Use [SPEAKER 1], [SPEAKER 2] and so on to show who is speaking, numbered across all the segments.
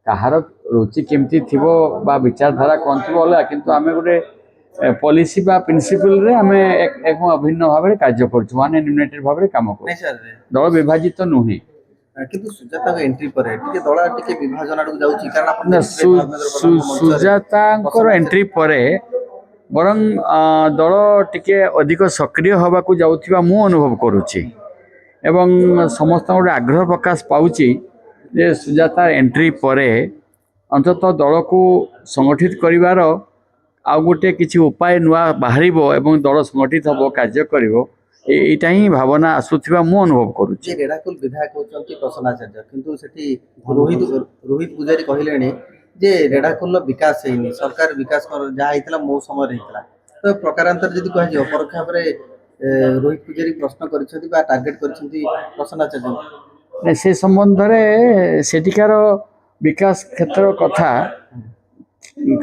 [SPEAKER 1] କାହାର ରୁଚି କେମିତି ଥିବ ବା ବିଚାରଧାରା କ'ଣ ଥିବ ଅଲଗା, କିନ୍ତୁ ଆମେ ଗୋଟେ ପଲିସି ବା ପ୍ରିନ୍ସିପଲରେ ଆମେ ଏକ ଅଭିନ୍ନ ଭାବରେ କାର୍ଯ୍ୟ କରୁଛୁ, ମାନେ ୟୁନାଇଟେଡ୍ ଭାବରେ କାମ କରୁଛୁ, ଦଳ ବିଭାଜିତ ନୁହେଁ।
[SPEAKER 2] କିନ୍ତୁ ସୁଜାତାଙ୍କ ଏଣ୍ଟ୍ରି ପରେ ଟିକେ ଦଳ ଟିକେ ବିଭାଜନ ଆଡକୁ ଯାଉଛି, କାରଣ
[SPEAKER 1] ସୁଜାତାଙ୍କର ଏଣ୍ଟ୍ରି ପରେ ବରଂ ଦଳ ଟିକେ ଅଧିକ ସକ୍ରିୟ ହେବାକୁ ଯାଉଥିବା ମୁଁ ଅନୁଭବ କରୁଛି ଏବଂ ସମସ୍ତଙ୍କ ଗୋଟେ ଆଗ୍ରହ ପ୍ରକାଶ ପାଉଛି ଯେ ସୁଜାତା ଏଣ୍ଟ୍ରି ପରେ ଅନ୍ତତଃ ଦଳକୁ ସଂଗଠିତ କରିବାର ଆଉ ଗୋଟେ କିଛି ଉପାୟ ନୂଆ ବାହାରିବ ଏବଂ ଦଳ ସଂଗଠିତ ହେବ, କାର୍ଯ୍ୟ କରିବ, এইটা ହିଁ ଭାବନା ଆସୁଥିବା ମୁଁ ଅନୁଭବ କରୁଛି।
[SPEAKER 2] ରେଢ଼ାଖୋଲ ବିଧାୟକ ହେଉଛନ୍ତି ପ୍ରସନ୍ନ ଆଚାର୍ଯ୍ୟ, କିନ୍ତୁ ସେଠି ରୋହିତ ପୂଜାରୀ କହିଲେଣି ଯେ ରେଢ଼ାଖୋଲର ବିକାଶ ହେଇନି, ସରକାର ବିକାଶ ଯାହା ହେଇଥିଲା ମୋ ସମୟରେ ହେଇଥିଲା। ତ ପ୍ରକାରାନ୍ତରେ ଯଦି କୁହାଯିବ ପରୋକ୍ଷ ଭାବରେ ରୋହିତ ପୂଜାରୀ ପ୍ରଶ୍ନ କରିଛନ୍ତି ବା ଟାର୍ଗେଟ କରିଛନ୍ତି ପ୍ରସନ୍ନ ଆଚାର୍ଯ୍ୟ।
[SPEAKER 1] ସେ ସମ୍ବନ୍ଧରେ ସେଠିକାର ବିକାଶ କ୍ଷେତ୍ର କଥା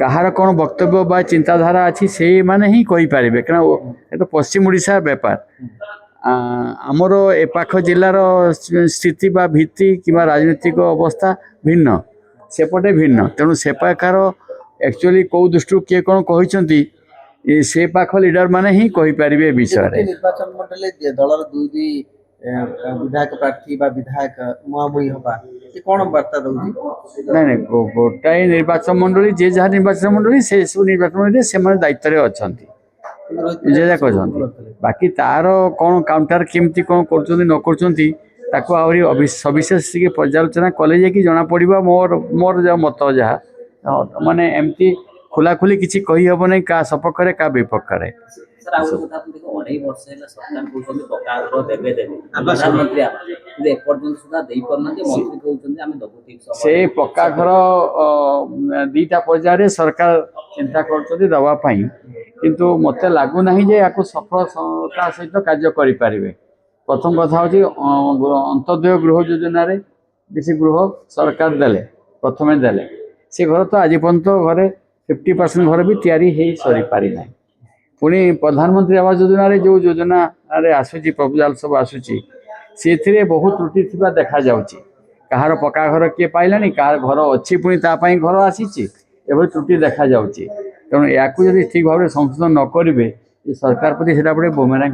[SPEAKER 1] କାହାର କ'ଣ ବକ୍ତବ୍ୟ ବା ଚିନ୍ତାଧାରା ଅଛି ସେଇମାନେ ହିଁ କହିପାରିବେ, କାରଣ ଏ ତ ପଶ୍ଚିମ ଓଡ଼ିଶା ବ୍ୟାପାର। ଆମର ଏ ପାଖ ଜିଲ୍ଲାର ସ୍ଥିତି ବା ଭିତ୍ତି କିମ୍ବା ରାଜନୈତିକ ଅବସ୍ଥା ଭିନ୍ନ, ସେପଟେ ଭିନ୍ନ, ତେଣୁ ସେ ପାଖର ଆକ୍ଚୁଆଲି କେଉଁ ଦୃଷ୍ଟିରୁ କିଏ କ'ଣ କହିଛନ୍ତି ସେ ପାଖ ଲିଡର ମାନେ ହିଁ କହିପାରିବେ ଏ ବିଷୟରେ।
[SPEAKER 2] ନିର୍ବାଚନ ମଣ୍ଡଳୀ ଦଳର ଦୁଇ ବିଧାୟକ ପ୍ରାର୍ଥୀ ବା ବିଧାୟକ ମୁହାଁମୁହିଁ ହବା କ'ଣ ବାର୍ତ୍ତା ଦଉଛି?
[SPEAKER 1] ନାଇଁ ଗୋଟାଏ ନିର୍ବାଚନ ମଣ୍ଡଳୀ ଯେ ଯାହା ନିର୍ବାଚନ ମଣ୍ଡଳୀ ସେସବୁ ନିର୍ବାଚନ ମଣ୍ଡଳୀରେ ସେମାନେ ଦାୟିତ୍ୱରେ ଅଛନ୍ତି, ଯେ ଯାହା କହିଛନ୍ତି। ବାକି ତାର କ'ଣ କାଉଣ୍ଟର କେମିତି କ'ଣ କରୁଛନ୍ତି ନ କରୁଛନ୍ତି ତାକୁ ଆହୁରି ସବିଶେଷ ଟିକେ ପର୍ଯ୍ୟାଲୋଚନା କଲେ ଯାଇକି ଜଣାପଡ଼ିବ। ମୋର ଯାହା ମତ, ଯାହା ମାନେ ଏମିତି ଖୋଲାଖୋଲି କିଛି କହିହେବ ନାହିଁ କାହା ସପକ୍ଷରେ କାହା ବିପକ୍ଷରେ। ସେ ପକ୍କା ଘର ଦୁଇଟା ପର୍ଯ୍ୟାୟରେ ସରକାର ଚିନ୍ତା କରୁଛନ୍ତି ଦେବା ପାଇଁ, କିନ୍ତୁ ମୋତେ ଲାଗୁନାହିଁ ଯେ ୟାକୁ ସଫଳତା ସହିତ କାର୍ଯ୍ୟ କରିପାରିବେ। ପ୍ରଥମ କଥା ହେଉଛି ଅନ୍ତୋଦୟ ଗୃହ ଯୋଜନାରେ କିଛି ଗୃହ ସରକାର ଦେଲେ, ପ୍ରଥମେ ଦେଲେ, ସେ ଘର ତ ଆଜି ପର୍ଯ୍ୟନ୍ତ ଘରେ 50% ଘର ବି ତିଆରି ହେଇ ସରିପାରିନାହିଁ। ପୁଣି ପ୍ରଧାନମନ୍ତ୍ରୀ ଆବାସ ଯୋଜନାରେ ଯେଉଁ ଯୋଜନାରେ ଆସୁଛି ପ୍ରପୋଜାଲ ସବୁ ଆସୁଛି ସେଥିରେ ବହୁତ ତ୍ରୁଟି ଥିବା ଦେଖାଯାଉଛି। କାହାର ପକ୍କା ଘର କିଏ ପାଇଲାଣି, କାହାର ଘର ଅଛି ପୁଣି ତା ପାଇଁ ଘର ଆସିଛି, ଏଭଳି ତ୍ରୁଟି ଦେଖାଯାଉଛି। ତେଣୁ ୟାକୁ ଯଦି ଠିକ୍ ଭାବରେ ସଂଶୋଧନ ନ କରିବେ ସରକାର ପ୍ରତି ସେଟା ଗୋଟେ ବୁମେରାଙ୍ଗ